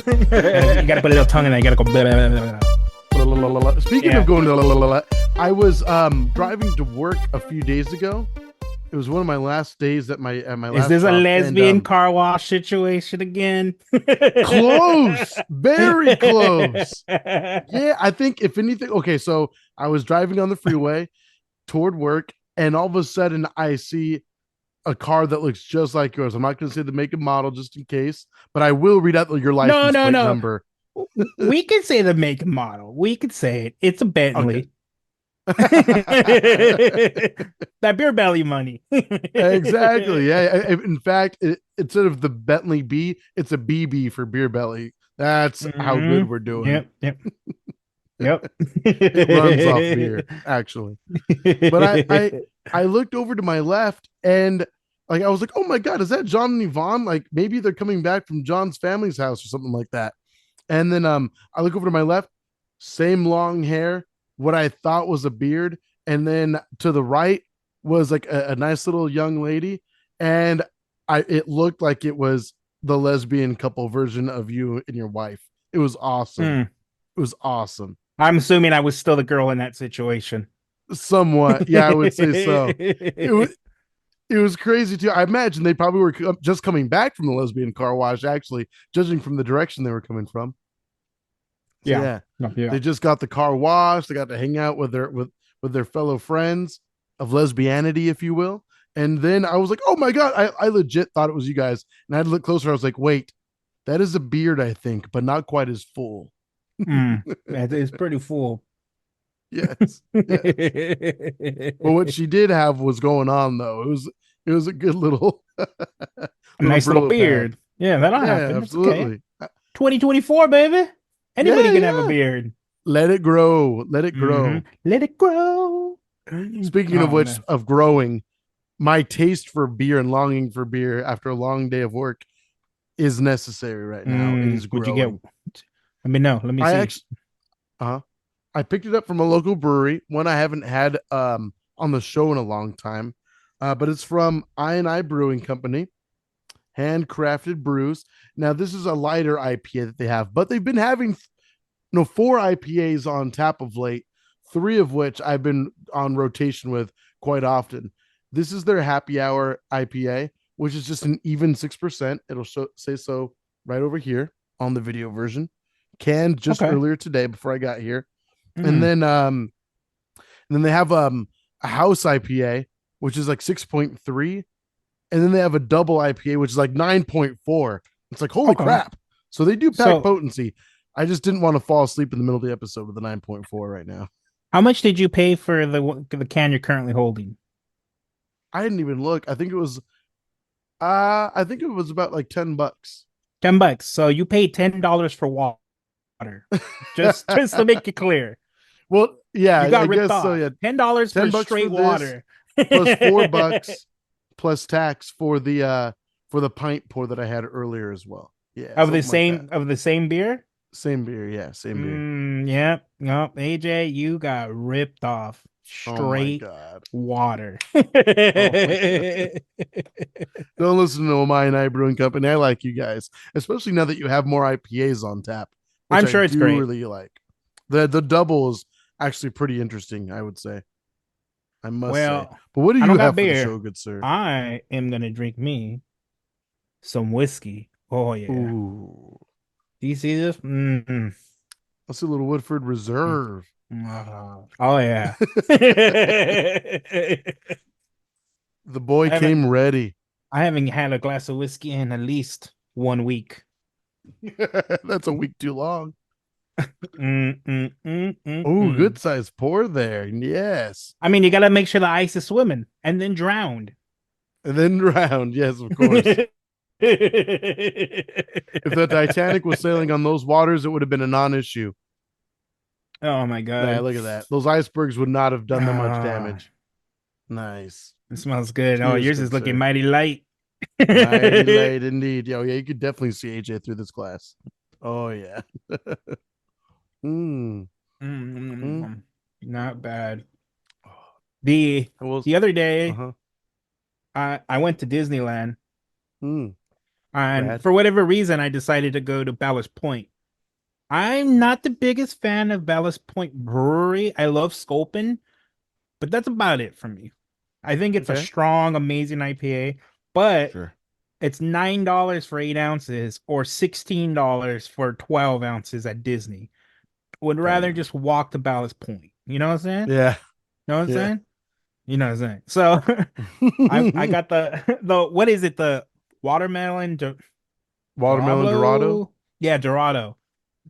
You gotta put a little tongue in there. You gotta go. Blah, blah, blah, blah, blah. Speaking Yeah. of going I was driving to work a few days ago. It was one of my last days at my Is last this a job, lesbian and car wash situation again? close, very close. Yeah, I think if anything, okay. So I was driving on the freeway toward work, and all of a sudden I see a car that looks just like yours. I'm not going to say the make and model just in case, but I will read out your No, license no, plate no. number. We can say the make and model. We could say it. It's a Okay. Bentley. That beer belly money. Exactly. Yeah. In fact, instead of the Bentley B, it's a BB for Beer Belly. That's how good we're doing. Yep, yep, yep. It runs off beer, actually. But I looked over to my left, and like I was like, oh my god, is that John and Yvonne? Like maybe they're coming back from John's family's house or something like that. And then I look over to my left, same long hair, what I thought was a beard, and then to the right was like a nice little young lady, and it looked like it was the lesbian couple version of you and your wife. It was awesome. Mm. It was awesome. I'm assuming I was still the girl in that situation. Somewhat, yeah, I would say so. It was crazy too. I imagine they probably were just coming back from the lesbian car wash, actually, judging from the direction they were coming from. So Yeah. yeah, Yeah. they just got the car washed. They got to hang out with their fellow friends of lesbianity, if you will. And then I was like, oh my god, I legit thought it was you guys. And I had to look closer. I was like, wait, that is a beard, I think, but not quite as full. It's pretty full. Yes, yes. But what she did have was going on though. It was a good little A nice little Brillo beard. pad. Yeah, that'll Yeah, happen. That's okay. absolutely. 2024, baby. Anybody Yeah, can have a yeah. beard. Let it grow. Let it Hmm. grow. Let it grow. Speaking of Oh which, man. of growing, my taste for beer and longing for beer after a long day of work is necessary right now. It is What'd you get? growing. Let me know. Let me I see. actually, uh, I picked it up from a local brewery, one I haven't had on the show in a long time, but it's from I Brewing Company, handcrafted brews. Now this is a lighter IPA that they have, but they've been having four IPAs on tap of late, three of which I've been on rotation with quite often. This is their happy hour IPA, which is just an even 6%. It'll say so right over here on the video version. Canned just Okay. earlier today before I got here. And Mm. then they have a house IPA, which is like 6.3. And then they have a double IPA, which is like 9.4. It's like, holy Okay. crap. So they do pack So, potency. I just didn't want to fall asleep in the middle of the episode with the 9.4 right now. how much did you pay for the can you're currently holding? I didn't even look. I think it was about like $10. $10. So you paid $10 for water. Just to make it clear. Well, yeah, You I got ripped guess so. off. Yeah, $10 for 10 bucks straight for this water. plus $4 plus tax for the pint pour that I had earlier as well. Yeah, Of the something like that. same beer? Same beer, yeah, same beer. Yep. Yep. AJ, you got ripped off. Oh my Straight god. water. Oh my god. Don't listen to my and I Brewing Company. I like you guys, especially now that you have more IPAs on tap, which I'm I sure it's do great. really like. The double is actually pretty interesting, I would say. I must say. Well, But what do I you don't got have for the beer. show, good sir? I am gonna drink me some whiskey. Oh yeah. Ooh. Do you see this? Mm-mm. Let's see a little Woodford Reserve. Oh yeah. The boy I haven't came ready. I haven't had a glass of whiskey in at least 1 week. That's a week too long. Mm, mm, mm, mm, Oh, good mm. size pour there. Yes. I mean, you gotta make sure the ice is swimming and then drowned. And then round. Yes, of course. If the Titanic was sailing on those waters, it would have been a non-issue. Oh my Nah, god. look at that. Those icebergs would not have done that much Ah, damage. Nice. it smells good. Oh, Cheers, yours is good looking sir. mighty light. Mighty late indeed. Yo, yeah, you could definitely see AJ through this glass. Oh yeah. mm, mm. Not bad. The I will. the other day, Uh-huh. I went to Disneyland Mm. And Rad. for whatever reason, I decided to go to Ballast Point. I'm not the biggest fan of Ballast Point Brewery. I love Sculpin, but that's about it for me. I think it's a Okay. strong, amazing IPA, but Sure. it's $9 for 8 ounces or $16 for 12 ounces at Disney. Would rather Dang. just walk to Ballast Point. You know what I'm saying? Yeah. Know what I'm Yeah. saying? You know what I'm saying? So I got the what is it? The watermelon Watermelon Dorado. Diablo? Yeah, Dorado.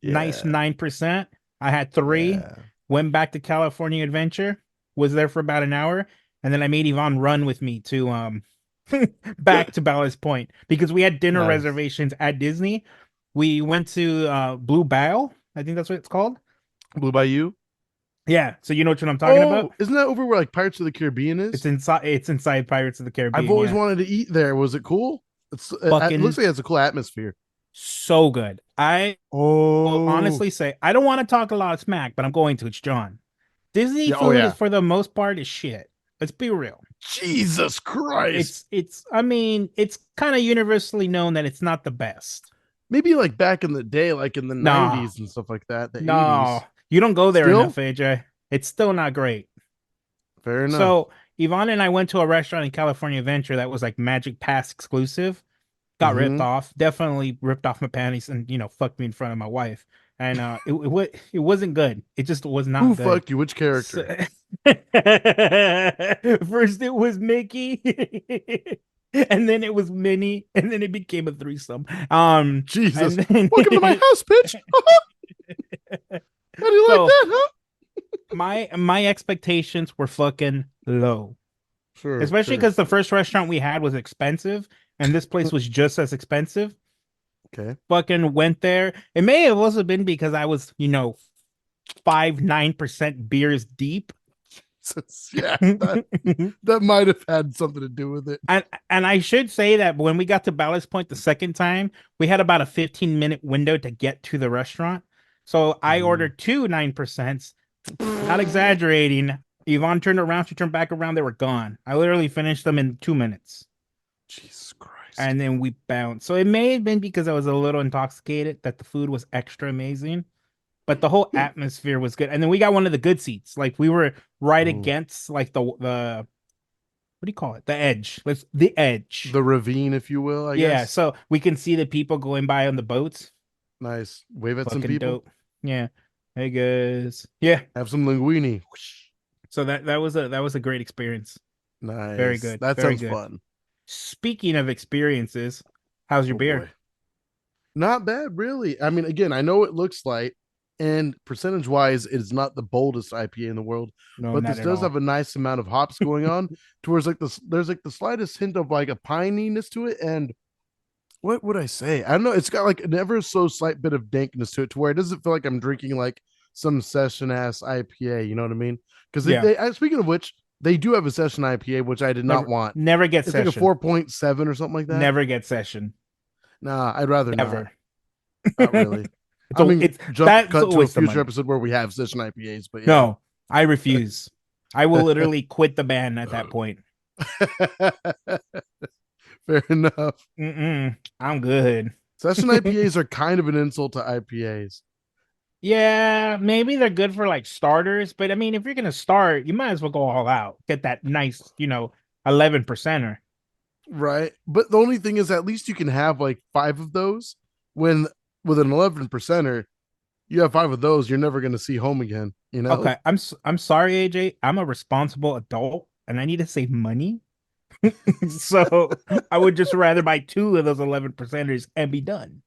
Nice Yeah. 9%. I had three, Yeah. went back to California Adventure, was there for about an hour, and then I made Yvonne run with me to back to Ballast Point because we had dinner Nice. reservations at Disney. We went to Blue Bile, I think that's what it's called. Blue Bayou. Yeah, so you know what I'm talking about? Oh, isn't that over where like Pirates of the Caribbean It's is? inside Pirates of the I've Caribbean, always yeah. wanted to eat there. Was it cool? It Fucking looks like it's a cool atmosphere. so good. I will Oh, honestly say I don't want to talk a lot of smack, but I'm going to. It's John. Disney yeah. Oh, food is yeah. for the most part is shit. Let's be real. Jesus Christ. It's I mean, it's kind of universally known that it's not the best. Maybe like back in the day, like in the No, 90s and stuff like that, the no. 80s. You don't go there enough, Still, AJ. It's still not great. fair enough. So Yvonne and I went to a restaurant in California Adventure that was like Magic Pass exclusive. Got ripped Mm-hmm. off. Definitely ripped off my panties and fucked me in front of my wife. And it wasn't good. It just was Who not good. fucked you? Which So, character? first it was Mickey, and then it was Minnie, and then it became a threesome. Jesus. And then Welcome to my house, bitch. How do you like so that, huh? my expectations were fucking low, Sure, especially sure. because the first restaurant we had was expensive, and this place was just as expensive. Okay. Fucking went there. It may have also been because I was, 5-9% beers deep. Yeah, that and that might have had something to do with it. and I should say that when we got to Ballast Point the second time, we had about a 15-minute window to get to the restaurant. So I Mhm. ordered two 9%. Not exaggerating. Yvonne turned around, she turned back around, they were gone. I literally finished them in 2 minutes. Jesus Christ. And then we bounced. So it may have been because I was a little intoxicated that the food was extra amazing, but the whole Hmm. atmosphere was good. And then we got one of the good seats. Like we were right Oh, against like the what do you call it? The edge. Let's the edge. the ravine, if you will, I Yeah, guess. so we can see the people going by on the boats. Nice. Wave at some Fucking people. dope. Yeah. Hey guys. Yeah. Have some linguine. Whoosh. So that was a great experience. Very Nice. good. That Very sounds good. fun. Speaking of experiences, how's your Oh boy. beer? Not bad, really. I mean, again, I know it looks light, and percentage wise, it is not the boldest IPA in the world, No, but not this at does have all. a nice amount of hops going on. Towards like this, there's like the slightest hint of like a pininess to it, and what would I say? I don't know. It's got like an ever so slight bit of dankness to it, to where it doesn't feel like I'm drinking like some session ass IPA. You know what I mean? Because Yeah. speaking of which, they do have a session IPA, which I did not Never want. never get It's like a session. 4.7 or something like that. Never get session. Nah, I'd rather not. Ever. Not really. It's I a mean, it's jump that's a cut to a waste of future money. episode where we have session IPAs, but yeah. No, I refuse. I will literally quit the band at that point. Fair enough. I'm good. Session IPAs are kind of an insult to IPAs. Yeah, maybe they're good for like starters, but I mean, if you're gonna start, you might as well go all out. Get that nice, 11%er. Right. But the only thing is, at least you can have like five of those. When with an 11%er, you have five of those, you're never going to see home again, you know? Okay, I'm sorry, AJ. I'm a responsible adult and I need to save money. So I would just rather buy two of those 11%ers and be done.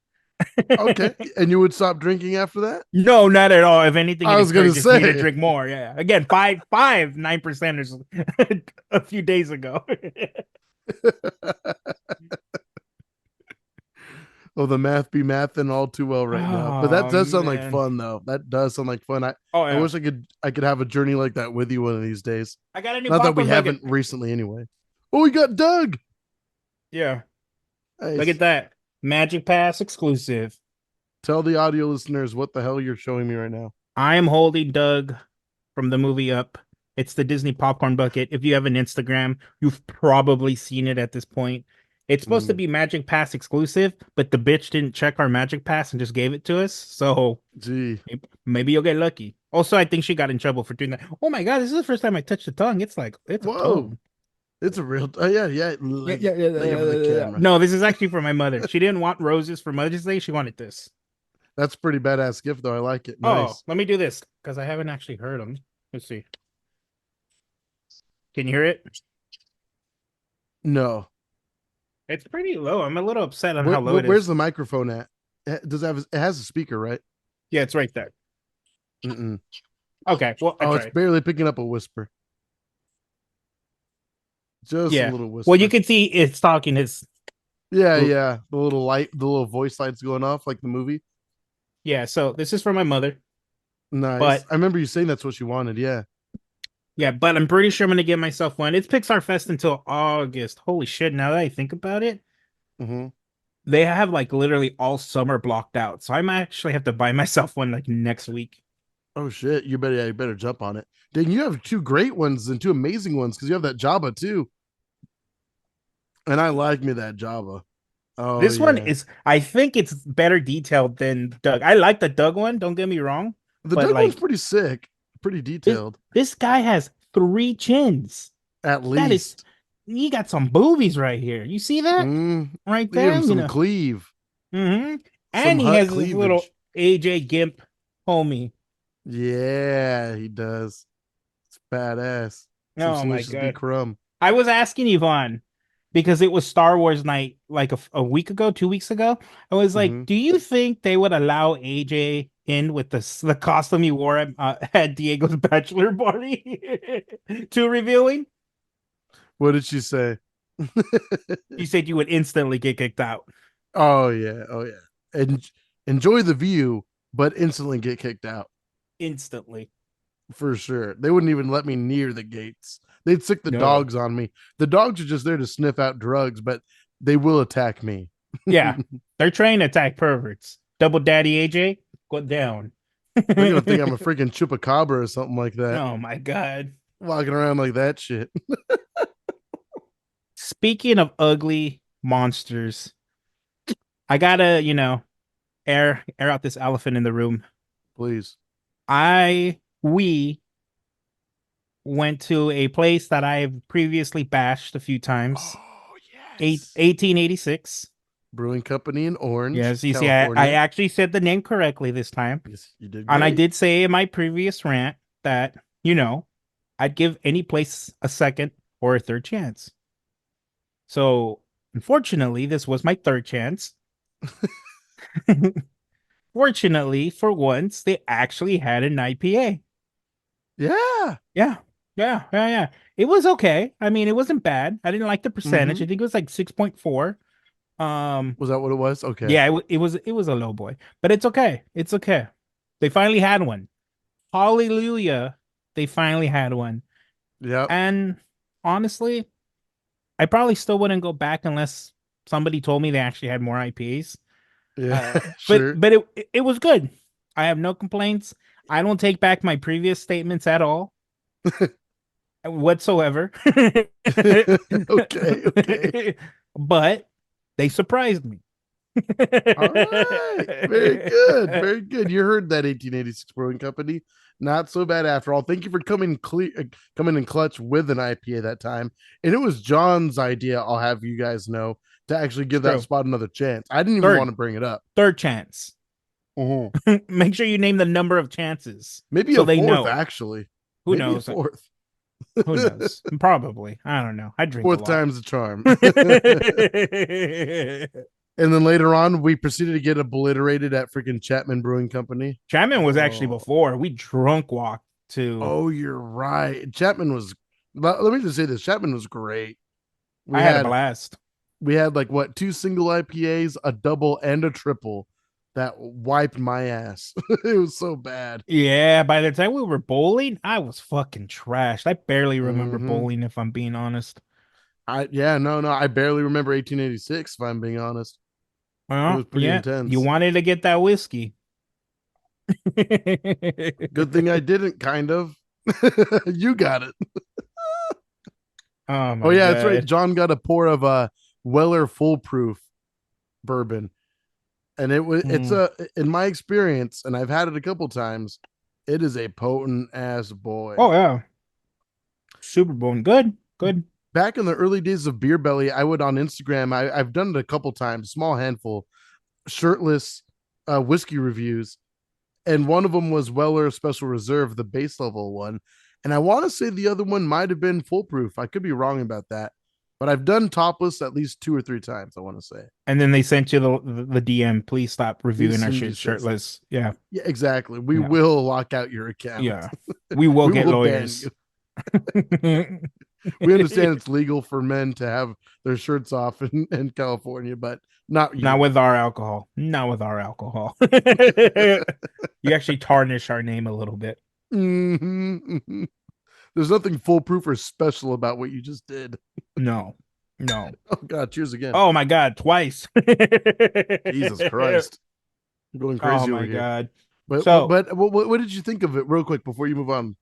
Okay. And you would stop drinking after that? No, not at all. If anything, I it was going to encourages me to say. drink more. Yeah. Again, five 9%ers a few days ago. Oh, the math be math and all too well right now. But that Oh does sound like man. fun though. That does sound like fun. Oh I yeah. wish I could have a journey like that with you one of these days. I got a new Not that we popcorn bucket. haven't recently anyway. Oh, we got Doug. Yeah. Look Nice. at that. Magic Pass exclusive. Tell the audio listeners what the hell you're showing me right now. I am holding Doug from the movie Up. It's the Disney popcorn bucket. If you have an Instagram, you've probably seen it at this point. It's supposed to Mm, be Magic Pass exclusive, but the bitch didn't check our Magic Pass and just gave it to us. So gee. maybe you'll get lucky. Also, I think she got in trouble for doing that. Oh my god, this is the first time I touched the tongue. It's like it's a Whoa. tongue. It's a real. Yeah, yeah. Yeah, Lay, yeah, yeah, lay over the yeah. camera. No, this is actually for my mother. She didn't want roses for Mother's Day. She wanted this. That's pretty badass gift, though. I like it. Oh, Nice. let me do this because I haven't actually heard them. Let's see. Can you hear it? No. It's pretty low. I'm a little upset on how low it Where's is. the microphone at? Does it have? It has a speaker, right? Yeah, it's right there. Mm-mm. Okay, well, I Oh, it's tried. barely picking up a whisper. Just a Yeah. little Well, you whisper. can see it's talking. It's Yeah, yeah. The little light, the little voice lights going off like the movie. yeah. So this is for my mother, Nice. but I remember you saying that's what you wanted. Yeah. yeah, but I'm pretty sure I'm gonna get myself one. It's Pixar Fest until August. Holy shit! Now that I think about it, Mm-hmm. they have like literally all summer blocked out. So I might actually have to buy myself one like next week. Oh shit! You better, yeah, you better jump on it. Dang, you have two great ones and two amazing ones because you have that Java too, and I like me that Java. Oh This one yeah, is, I think it's better detailed than Doug. I like the Doug one. Don't get me wrong, the but Doug one's like pretty sick, pretty this, detailed. this guy has three chins. At That is, least, he got some boobies right here. You see that right give there? him some cleave, Mm-hmm. some And he hut has this little cleavage. AJ Gimp homie. Yeah, he does. It's badass. Some Oh my swishes be god. crumb. I was asking Yvonne because it was Star Wars night like a week ago, 2 weeks ago. I was like, Mm-hmm. do you think they would allow AJ in with the costume he wore at Diego's bachelor party? Too revealing? What did she say? She said you would instantly get kicked out. Oh yeah, oh yeah. And enjoy the view, but instantly get kicked out. Instantly. For sure. They wouldn't even let me near the gates. They'd sick the No. dogs on me. The dogs are just there to sniff out drugs, but they will attack me. Yeah. They're trained to attack perverts. Double Daddy AJ, go down. They're gonna think I'm a freaking chupacabra or something like that. Oh my god. Walking around like that shit. Speaking of ugly monsters, I gotta, air out this elephant in the room. Please. We went to a place that I've previously bashed a few times. Oh Eight, yes. 1886. Brewing Company in Orange, Yes, you see, I California. actually said the name correctly this time. Yes, you did And I great. did say in my previous rant that, I'd give any place a second or a third chance. So, unfortunately, this was my third chance. Fortunately, for once, they actually had an IPA. Yeah. Yeah. Yeah. Yeah. Yeah. It was okay. I mean, it wasn't bad. I didn't like the percentage. Mm-hmm. I think it was like 6.4. Was that what it was? Okay. Yeah, it was a low boy, but it's okay. It's okay. They finally had one. Hallelujah. They finally had one. Yep. And honestly, I probably still wouldn't go back unless somebody told me they actually had more IPAs. Yeah. But Sure. but it was good. I have no complaints. I don't take back my previous statements at all whatsoever. Okay. Okay. But they surprised me. All right. Very good. Very good. You heard that 1886 Brewing Company. Not so bad after all. Thank you for coming in clutch with an IPA that time. And it was John's idea, I'll have you guys know, to actually give that True. spot another chance. I didn't even want Third, to bring it up. third chance. Mhm. Make sure you name the number of chances Maybe so a they fourth, know. actually. Who Maybe a knows? fourth. Who knows? Probably. I don't know. I drink a Fourth lot. time's the charm. And then later on, we proceeded to get obliterated at freaking Chapman Brewing Company. Chapman was actually Oh, before. We drunk walked to. oh, you're right. Chapman was. Let me just say this: Chapman was great. We I had a had blast. we had like what, two single IPAs, a double, and a triple that wiped my ass. It was so bad. Yeah, by the time we were bowling, I was fucking trashed. I barely remember Hmm. bowling, if I'm being honest. No, I barely remember 1886. If I'm being honest, it Well, was pretty yeah, you intense. wanted to get that whiskey. Good thing I didn't. Kind of. You got it. Oh Oh my yeah, that's right. god. John got a pour of Weller Foolproof bourbon, and it's Mm. a in my experience, and I've had it a couple times. It is a potent ass boy. Oh yeah, Super Bowl. Good, good. Back in the early days of Beer Belly, I would on Instagram. I've done it a couple times, small handful, shirtless whiskey reviews, and one of them was Weller Special Reserve, the base level one, and I want to say the other one might have been Foolproof. I could be wrong about that, but I've done topless at least 2 or 3 times. I want to say. And then they sent you the DM. Please stop reviewing Cease our and shit desist. shirtless. Yeah, Yeah, exactly. We yeah, will lock out your account. yeah. We will We get will ban lawyers. you. We understand it's legal for men to have their shirts off in California, but not Not you. with our alcohol. Not with our alcohol. You actually tarnish our name a little bit. Mhm. There's nothing foolproof or special about what you just did. No, no. Oh God, cheers again. Oh my God, twice. Jesus Christ. I'm going Oh crazy over my here. God. But So, what did you think of it real quick before you move on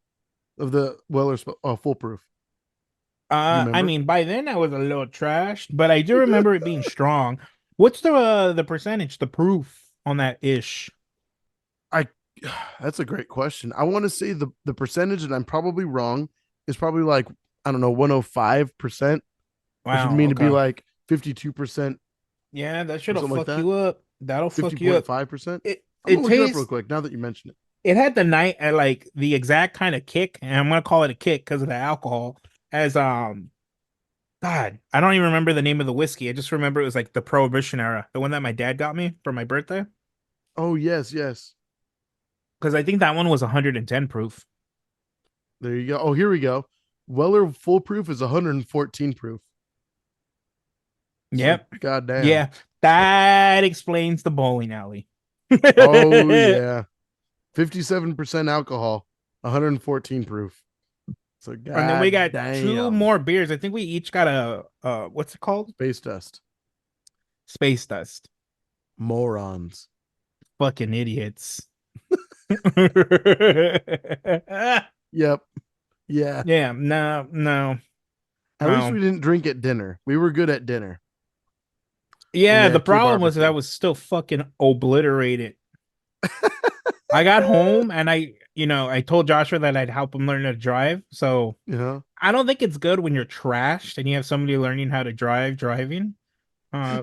of the Weller foolproof? Do you I remember? mean, by then I was a little trashed, but I do remember it being strong. What's the percentage, the proof on that ish? I that's a great question. I want to say the percentage, and I'm probably wrong, is probably like I don't know 105%, which would Wow, mean to be okay. like 52% Yeah, that or should have something like fuck that. you up. That'll fuck you up. 50.5%. It I'm it gonna look it up real tastes quick now that you mention it. it had the night at like the exact kind of kick, and I'm gonna call it a kick because of the alcohol. As God, I don't even remember the name of the whiskey. I just remember it was like the Prohibition era, the one that my dad got me for my birthday. Oh yes, yes. Because I think that one was 110 proof. There you go. Oh, here we go. Weller foolproof is 114 proof. So Yep. goddamn. Yeah. That explains the bowling alley. Oh And yeah. 57% alcohol, 114 proof. So then we got two goddamn. more beers. I think we each got a what's it called? Space dust. Space dust. Morons. Fucking idiots. Yep. Yeah. Yeah, no, no, At least no. we didn't drink at dinner. We were good at dinner when Yeah, they the had two problem was that I barbecue. was still fucking obliterated. I got home and I told Joshua that I'd help him learn how to drive. So Yeah. I don't think it's good when you're trashed and you have somebody learning how to driving. Uh,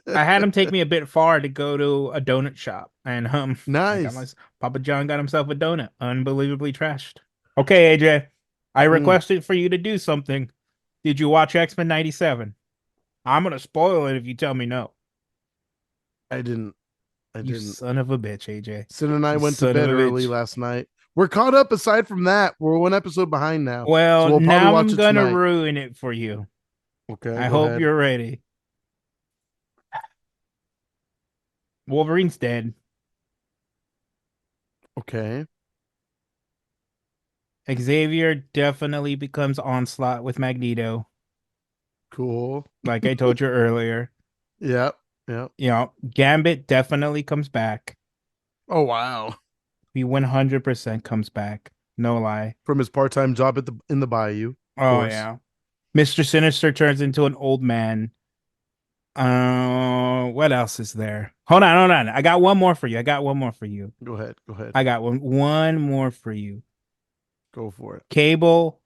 I had him take me a bit far to go to a donut shop, and I got my Nice. Papa John got himself a donut, unbelievably trashed. Okay, AJ, I Mm, requested for you to do something. Did you watch X-Men '97? I'm gonna spoil it if you tell me no. I didn't. I You didn't. son of a bitch, AJ. Sin and I You went to son of a bed early bitch. last night. We're caught up aside from that. We're one episode behind now. So Well, we'll probably now watch I'm it gonna tonight. ruin it for you. Okay, I go hope ahead. you're ready. Wolverine's dead. Okay, Xavier definitely becomes Onslaught with Magneto, cool. like I told you earlier. Yep. Yep. Gambit definitely comes back. Oh wow. He 100% comes back. No lie. From his part-time job at the in the bayou, of Oh course. yeah. Mr. Sinister turns into an old man. What else is there? Hold on. I got one more for you. I got one more for you. Go ahead. Go ahead. I got one more for you. Go for it. Cable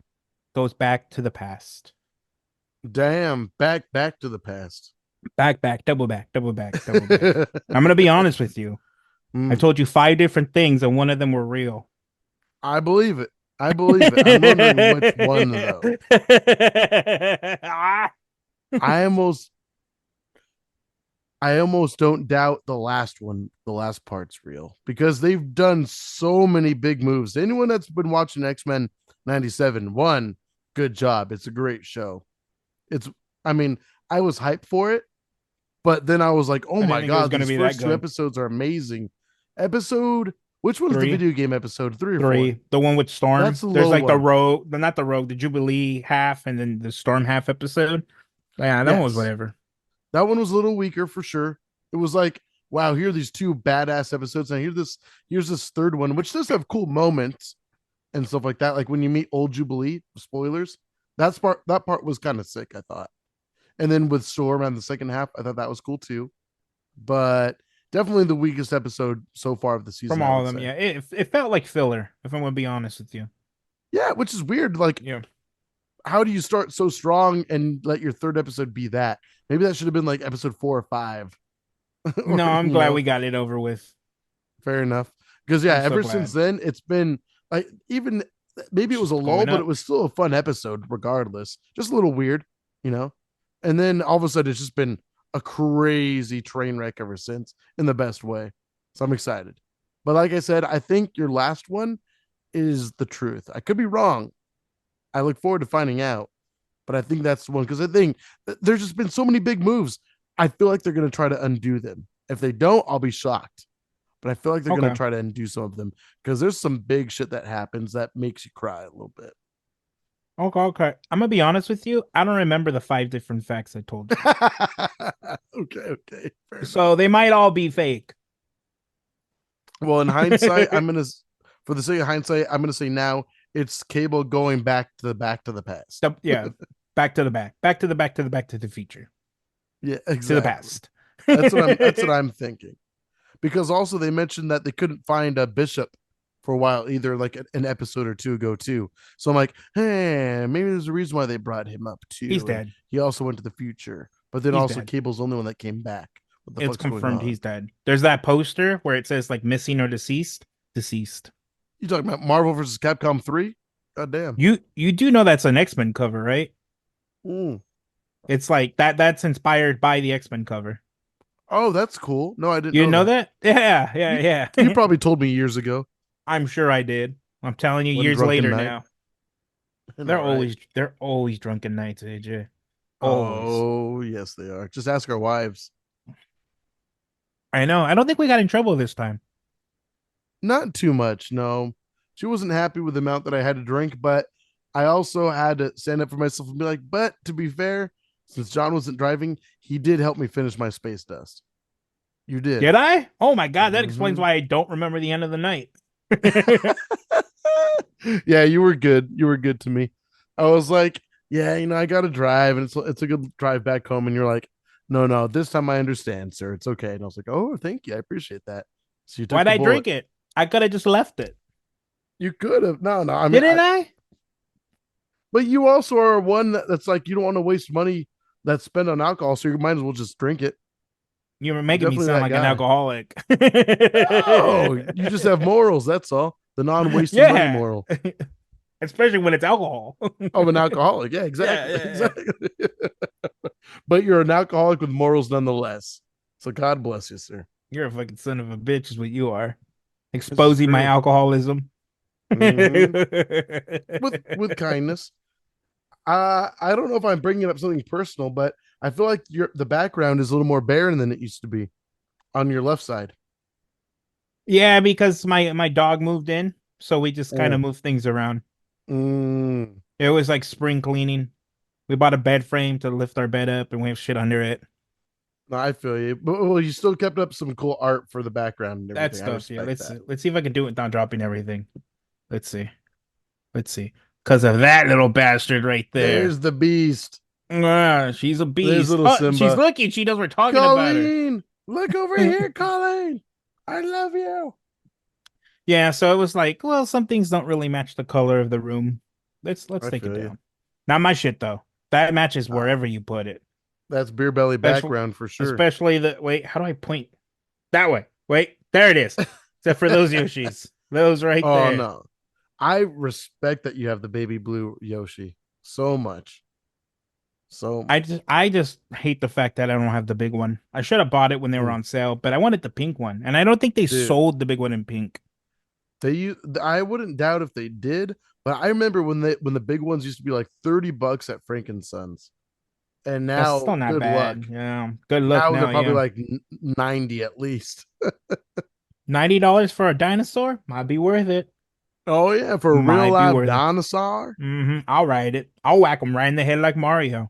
goes back to the past. Damn. Back to the past. Back, double back, double back, double back. I'm gonna be honest with you. I Mm, told you 5 different things, and one of them were real. I believe it. I believe it. I'm wondering which one though. Ah. I almost I almost don't doubt the last one, the last part's real because they've done so many big moves. Anyone that's been watching X-Men 97, one, good job. It's a great show. It's, I mean, I was hyped for it, but then I was like, oh I didn't my think it was God, gonna these be that first two good. episodes are amazing. Episode, which one's the Three, video game episode? Three or four? three. The one with That's Storm. the There's low like the one. rogue, not the rogue, the Jubilee half, and then the Storm half episode. Yeah, that one was Yes. whatever. That one was a little weaker for sure. It was like, wow, here are these two badass episodes. And here's this third one, which does have cool moments and stuff like that. Like when you meet old Jubilee, spoilers. That part was kind of sick, I thought. And then with Storm on the second half, I thought that was cool too. But definitely the weakest episode so far of the From season, I all of would them. say. Yeah, it felt like filler. If I'm gonna be honest with you. Yeah, which is weird. Like, Yeah. how do you start so strong and let your third episode be that? Maybe that should have been like episode 4 or 5. Or, No, I'm glad we got it over with. fair enough. Because yeah, I'm so ever since glad. then, it's been like even maybe it was a Just lull, going but it up. was still a fun episode regardless. Just a little weird, you know. And then all of a sudden, it's just been a crazy train wreck ever since in the best way. So I'm excited. But like I said, I think your last one is the truth. I could be wrong. I look forward to finding out. But I think that's the one because I think there's just been so many big moves. I feel like they're going to try to undo them. If they don't, I'll be shocked. But I feel like they're going to Okay. try to undo some of them because there's some big shit that happens that makes you cry a little bit. Okay. Okay. I'm gonna be honest with you. I don't remember the 5 different facts I told you. Okay, fair enough. So they might all be fake. Well, in hindsight, for the sake of hindsight, I'm gonna say now it's Cable going back to the past. Yeah. Back to the back. Back to the back to the back to the future. Yeah, To the exactly. past. That's what I'm thinking. Because also they mentioned that they couldn't find a bishop for a while either, like an episode or two ago too. So I'm like, hey, maybe there's a reason why they brought him up He's too, and dead. he also went to the future. But then He's also dead. Cable's the only one that came back. What the It's fuck's going confirmed on? he's dead. There's that poster where it says like missing or deceased. Deceased. You talking about Marvel versus Capcom 3? God damn. You do know that's an X-Men cover, right? Mm. It's like that's inspired by the X-Men cover. Oh, that's cool. No, I didn't You know know that. that? Yeah, You you yeah. probably told me years ago. I'm sure I did. I'm telling you, One years drunken later night. now. I know, They're right? always drunken nights, AJ. Always. Oh, yes, they are. Just ask our wives. I know. I don't think we got in trouble this time. Not too much, no. She wasn't happy with the amount that I had to drink, but I also had to stand up for myself and be like, but to be fair, since John wasn't driving, he did help me finish my space dust. You did. Did I? Oh my God, that explains Mhm. why I don't remember the end of the night. Yeah, you were good. You were good to me. I was like, yeah, I got to drive, and it's a good drive back home. And you're like, no, no, this time I understand, sir. It's okay. And I was like, oh, thank you, I appreciate that. So you took Why'd the I bullet. drink it? I could have just left it. You could have. No, no. I mean, Didn't I? but you also are one that's like you don't want to waste money that's spent on alcohol, so you might as well just drink it. You were You're making me definitely sound that like an guy. alcoholic. No, you just have morals. That's all. The non-wasting money Yeah. moral Especially when it's alcohol. of an alcoholic. Yeah, Yeah, exactly, yeah, exactly. But you're an alcoholic with morals nonetheless. So God bless you, sir. You're a fucking son of a bitch, is what you are. This is Exposing my true. alcoholism. Hmm. With kindness. I don't know if I'm bringing up something personal, but I feel like the background is a little more barren than it used to be on your left side. Yeah, because my dog moved in, so we just kind of Mm. moved things around. Mm. It was like spring cleaning. We bought a bed frame to lift our bed up, and we have shit under it. No, I feel you. But well, you still kept up some cool art for the background and That everything. I stuff, yeah. respect Let's that. let's see if I can do it without dropping everything. Let's see. Let's see. Because of that little bastard right there. There's the beast. She's a There's beast. little Oh, she's Simba. looking. She knows we're talking about her. Colleen, look over here, Colleen. I love you. Yeah, so it was like, well, some things don't really match the color of the room. Let's I take it feel you. down. Not my shit though. That matches Uh, wherever you put it. that's beer belly Especially, background for sure. especially the wait, how do I point? That way. Wait, there it is. Except for those Yoshis. Those right Oh there. no. I respect that you have the baby blue Yoshi so much. So much. I just hate the fact that I don't have the big one. I should have bought it when they were Mm, on sale, but I wanted the pink one. And I don't think they dude. sold the big one in pink. I wouldn't doubt if they did, but I remember when the big ones used to be like $30 at Frankensons. And That's now still not good luck. bad. Yeah. Good luck Now they're now, probably yeah. like 90 at least. $90 for a dinosaur might be worth it. Oh yeah, for a real Might be live worth it. dinosaur. I'll ride it. I'll whack him right in the head like Mario.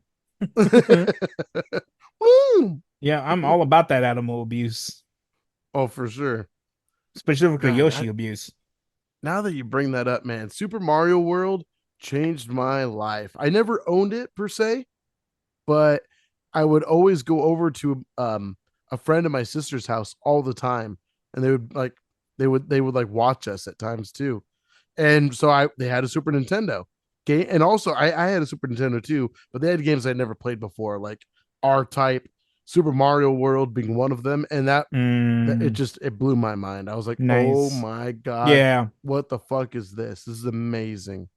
Woo! Yeah, I'm all about that animal abuse, Oh, for sure. specifically God, Yoshi abuse. now that you bring that up, man, Super Mario World changed my life. I never owned it per se, but I would always go over to a friend of my sister's house all the time, and they would like watch us at times too. And so I they had a Super Nintendo game, and also I had a Super Nintendo too, but they had games I'd never played before, like R Type, Super Mario World being one of them, and it Mm, just it blew my mind. I was like, oh nice. my god, Yeah. what the fuck is this? This is amazing.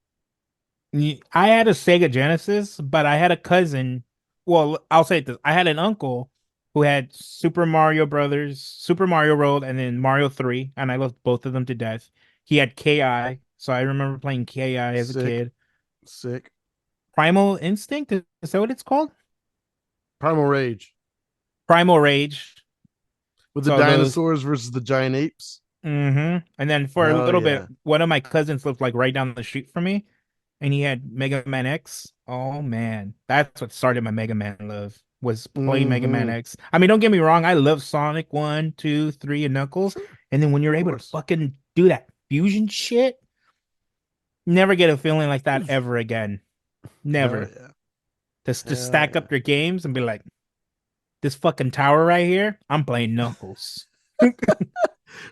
I had a Sega Genesis, but I had a cousin. Well, I'll say this. I had an uncle who had Super Mario Brothers, Super Mario World, and then Mario 3, and I loved both of them to death. He had KI, so I remember playing KI as a Sick, kid. sick. Primal Instinct, is that what it's called? Primal Rage Primal Rage. with the So those. dinosaurs versus the giant apes. And then for a Hell little bit, yeah. one of my cousins lived like right down the street from me, and he had Mega Man X. Oh man, that's what started my Mega Man love. Was play Mega Man Mm-hmm. X. I mean, don't get me wrong, I love Sonic 1, 2, 3, and Knuckles. Sure, And then when you're of able to course. fucking do that fusion shit, never get a feeling like that ever again. Hell Never. yeah. Just to Hell stack yeah. up your games and be like, this fucking tower right here, I'm playing Knuckles.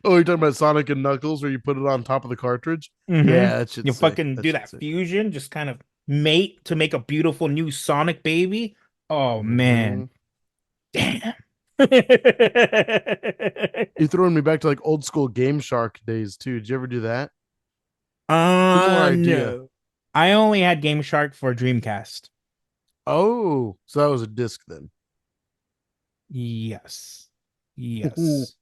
Oh, you're talking about Sonic and Knuckles where you put it on top of the cartridge? Mm-hmm. Yeah, that shit's You sick. fucking That do shit's that sick. fusion, just kind of mate to make a beautiful new Sonic baby. Oh Mm-hmm. man. Damn. You're throwing me back to like old school Game Shark days too. Did you ever do that? Similar idea. No. I only had Game Shark for Dreamcast. Oh, so that was a disc then. Yes. Yes.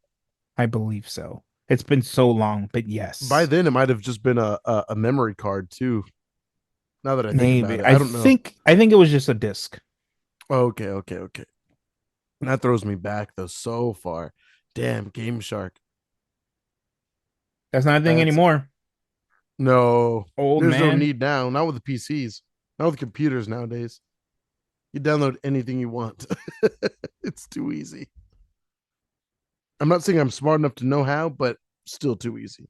I believe so. It's been so long, but By yes. then, it might have just been a memory card too. Now that I think about Maybe. it, I don't know. I think it was just a disc. Okay, okay, okay. That throws me back though so far. Damn, Game Shark. That's not a thing That's anymore. no. Old There's no man. need now. Not with the PCs. Not with computers nowadays. You download anything you want. It's too easy. I'm not saying I'm smart enough to know how, but still too easy.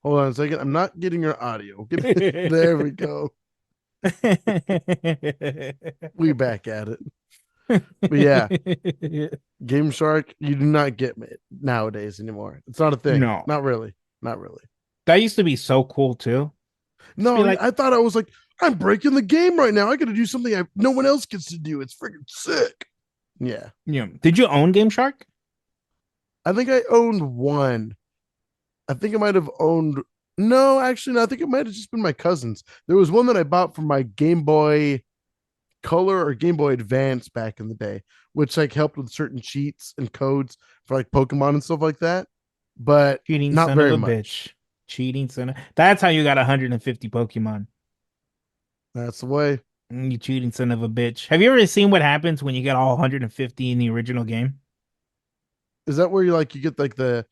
Hold on a second. I'm not getting your audio. There we go. We back at it. But yeah, Game Shark, you do not get it nowadays anymore. It's not a thing. No. Not really. Not really. That used to be so cool too. Just be No, like, I thought I was like, I'm breaking the game right now. I got to do something no one else gets to do. It's freaking sick. Yeah. did you own Game Shark? I think I owned one. I think I might have owned. No, actually, no. I think it might have just been my cousins. There was one that I bought for my Game Boy Color or Game Boy Advance back in the day, which like helped with certain cheats and codes for like Pokemon and stuff like that, but Cheating not son of very a much. bitch. Cheating son of... That's how you got 150 Pokemon. That's the way. You cheating son of a bitch. Have you ever seen what happens when you get all 150 in the original game? Is that where you get like the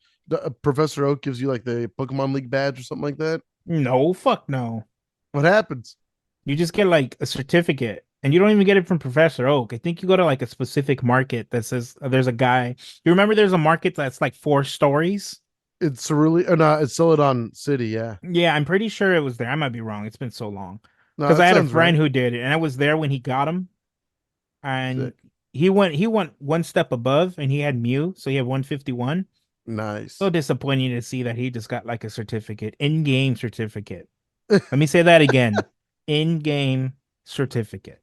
Professor Oak gives you like the Pokemon League badge or something like that? No, fuck no. What happens? You just get like a certificate, and you don't even get it from Professor Oak. I think you go to like a specific market that says there's a guy. You remember there's a market that's like 4 stories? It's really no, it's Celadon City. Yeah, Yeah, I'm pretty sure it was there. I might be wrong. It's been so long. no, Because that I had a sounds friend right. who did it, and I was there when he got him, and Sick, he went one step above, and he had Mew, so he had 151. So nice. disappointing to see that he just got like a certificate, in-game certificate. Let me say that again. In-game certificate.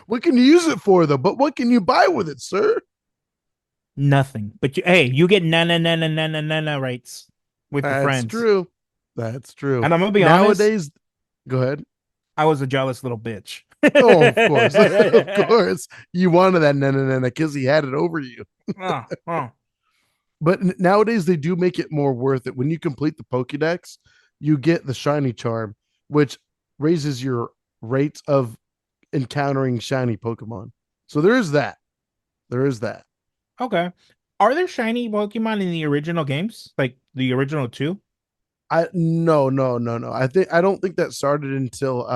What can you use it for though? But what can you buy with it, sir? Nothing. But hey, you get na rights with your That's friends. true. That's true. And I'm gonna be honest, Nowadays, go ahead. I was a jealous little bitch. Oh, of course, of course. You wanted that na because he had it over you. Oh, oh. But nowadays they do make it more worth it. When you complete the Pokédex, you get the shiny charm, which raises your rates of encountering shiny Pokemon. So there is that. There is that. Okay. Are there shiny Pokemon in the original games? Like the original two? I no no no no. I don't think that started until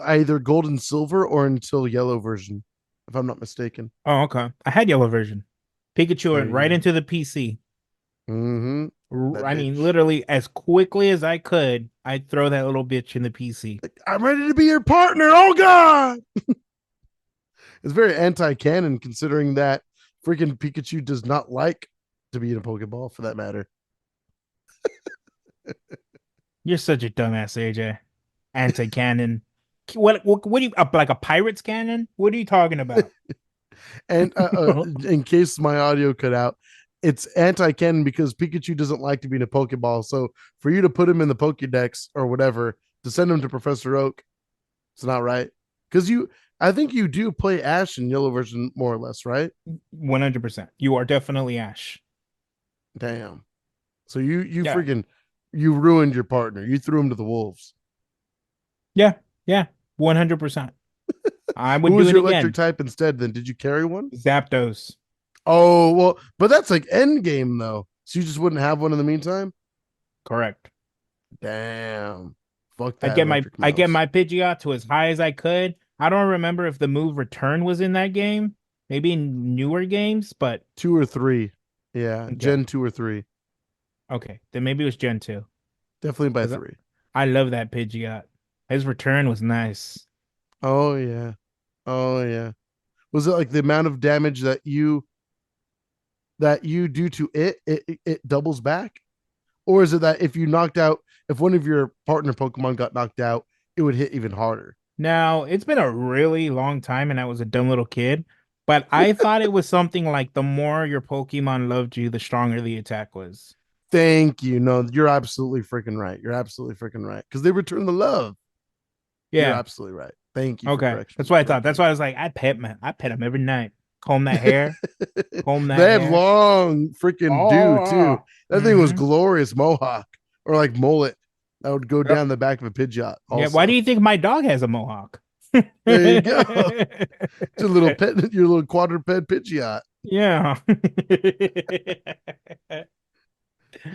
either Gold and Silver or until Yellow version, if I'm not mistaken. Oh, okay. I had yellow version. Pikachu There went you right go. into the PC. Mm-hmm. That I mean, bitch. literally as quickly as I could, I'd throw that little bitch in the PC. Like, I'm ready to be your partner. Oh God. It's very anti-canon considering that freaking Pikachu does not like to be in a Pokeball for that matter. You're such a dumbass, AJ. Anti-canon. What do you like a pirate's cannon? What are you talking about? And in case my audio cut out, it's anti-canon because Pikachu doesn't like to be in a Pokeball. So for you to put him in the Pokedex or whatever to send him to Professor Oak, it's not right. Because I think you do play Ash in Yellow version more or less, right? 100%. You are definitely Ash. Damn. So you Yeah. freaking you ruined your partner. You threw him to the wolves. Yeah. Yeah. 100%. I Who would do was it your electric again. type instead? Then did you carry one? Zapdos. Oh well, but that's like end game though. So you just wouldn't have one in the meantime. Correct. Damn. Fuck I'd that get my electric I get mouse. my Pidgeot to as high as I could. I don't remember if the move return was in that game. Maybe in newer games, but Two or three. Yeah, okay. Gen 2 or 3. Okay. Then maybe it was Gen 2. Definitely by Because 3. I love that Pidgeot. His return was nice. Oh yeah. Oh yeah. Was it like the amount of damage that you do to it doubles back? Or is it that if one of your partner Pokemon got knocked out, it would hit even harder? Now, it's been a really long time and I was a dumb little kid, but I thought it was something like the more your Pokemon loved you, the stronger the attack was. Thank you. No, you're absolutely freaking right. You're absolutely freaking right. Because they return the love. You're Yeah. absolutely right. Thank you for Okay. correction. That's what I thought. Thank That's you. why I was like, I pet him every night. Comb that hair, comb They that had hair. long freaking do too. Oh. That thing was Mm-hmm. glorious mohawk or like mullet that would go Yep. down the back of a Pidgeot. Yeah. Why do Also, you think my dog has a mohawk? there you go. Your little pet, your little quadruped Pidgeot. Yeah.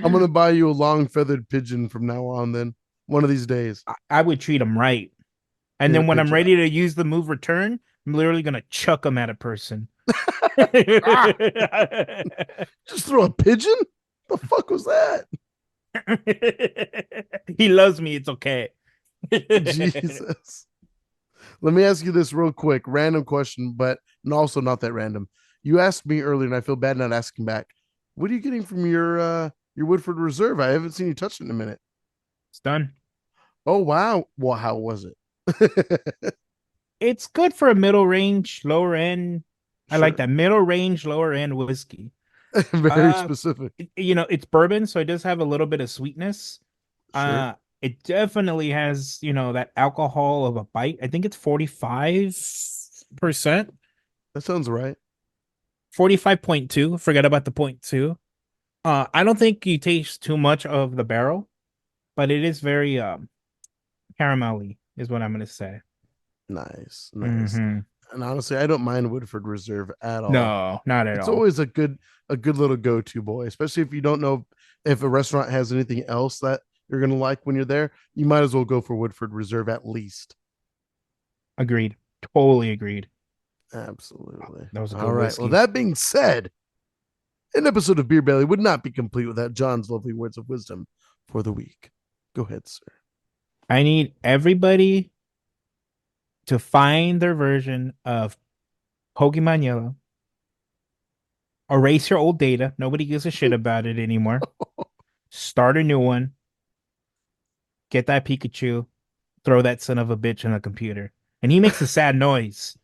I'm gonna buy you a long feathered pigeon from now on. Then one of these days, I would treat him right. And in a then when I'm Pidgeot. ready to use the move return, I'm literally gonna chuck him at a person. Ah, just throw a pigeon. The fuck was that? He loves me. It's okay. Jesus. Let me ask you this real quick, random question, but also not that random. You asked me earlier, and I feel bad not asking back. What are you getting from your Woodford Reserve? I haven't seen you touch it in a minute. It's done. Oh wow. Well, how was it? It's good for a middle range, lower end. I like Sure. that middle range, lower end whiskey. Very Uh, specific. it's bourbon, so it does have a little bit of sweetness. Sure. It definitely has, that alcohol of a bite. I think it's 45%. That sounds right. 45.2. Forget about the point two. I don't think you taste too much of the barrel, but it is very caramelly, is what I'm gonna say. Nice. Nice. Hmm. And honestly, I don't mind Woodford Reserve at all. No, not at It's all. always a good little go-to boy, especially if you don't know if a restaurant has anything else that you're gonna like when you're there. You might as well go for Woodford Reserve at least. Agreed. Totally agreed. Absolutely. That was a All good right. Well, whiskey. that being said, an episode of Beer Belly would not be complete without John's lovely words of wisdom for the week. Go ahead, sir. I need everybody to find their version of Pokemon Yellow. Erase your old data. Nobody gives a shit about it anymore. Start a new one. Get that Pikachu. Throw that son of a bitch in the computer. And he makes a sad noise.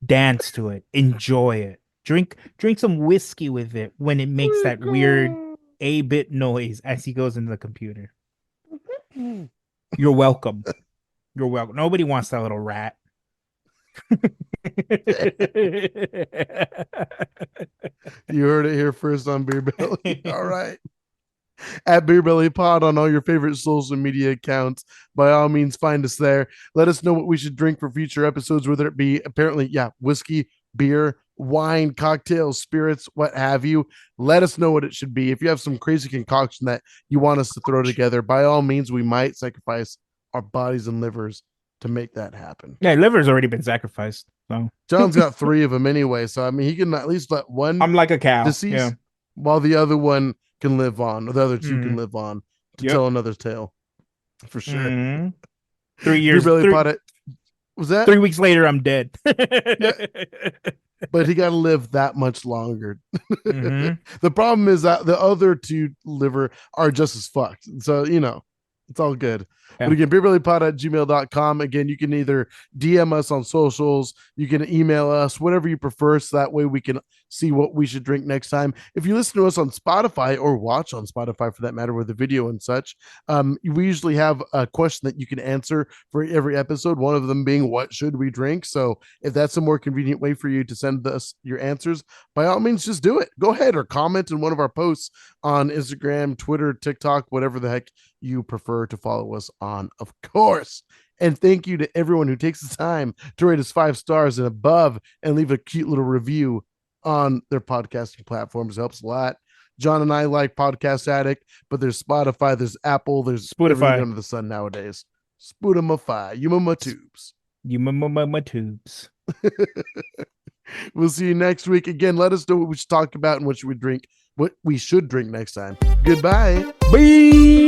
Dance to it. Enjoy it. Drink some whiskey with it when it makes that weird 8-bit noise as he goes into the computer. You're welcome. You're welcome. Nobody wants that little rat. You heard it here first on Beer Belly. All right. At BeerBellyPod on all your favorite social media accounts. By all means, find us there. Let us know what we should drink for future episodes, whether it be apparently, yeah, whiskey, beer, wine, cocktails, spirits, what have you. Let us know what it should be. If you have some crazy concoction that you want us to throw together, by all means, we might sacrifice our bodies and livers to make that happen. Yeah, liver's already been sacrificed. So John's got 3 of them anyway, so I mean, he can at least let one I'm like a cow. Yeah. deceased while the other one can live on, or the other two can Mm. live on to Yep. tell another tale for sure. Mm. 3 years, Beer three Pot, was that? 3 weeks later, I'm dead. Yeah, but he got to live that much longer. Hmm. The problem is that the other two liver are just as fucked. So, it's all good. But Yeah. again, beerbellypod at gmail.com. Again, you can either DM us on socials, you can email us, whatever you prefer. So that way we can see what we should drink next time. If you listen to us on Spotify or watch on Spotify for that matter with the video and such, we usually have a question that you can answer for every episode. One of them being, what should we drink? So if that's a more convenient way for you to send us your answers, by all means, just do it. Go ahead or comment in one of our posts on Instagram, Twitter, TikTok, whatever the heck you prefer to follow us on, of course. And thank you to everyone who takes the time to rate us 5 stars and above and leave a cute little review on their podcasting platforms. It helps a lot. John and I like Podcast Addict, but there's Spotify, there's Apple, there's everything Spotify. under the sun nowadays. Spootamify, you my tubes. You my tubes. We'll see you next week. Again, let us know what we should talk about and what we should drink next time. Goodbye. Bye.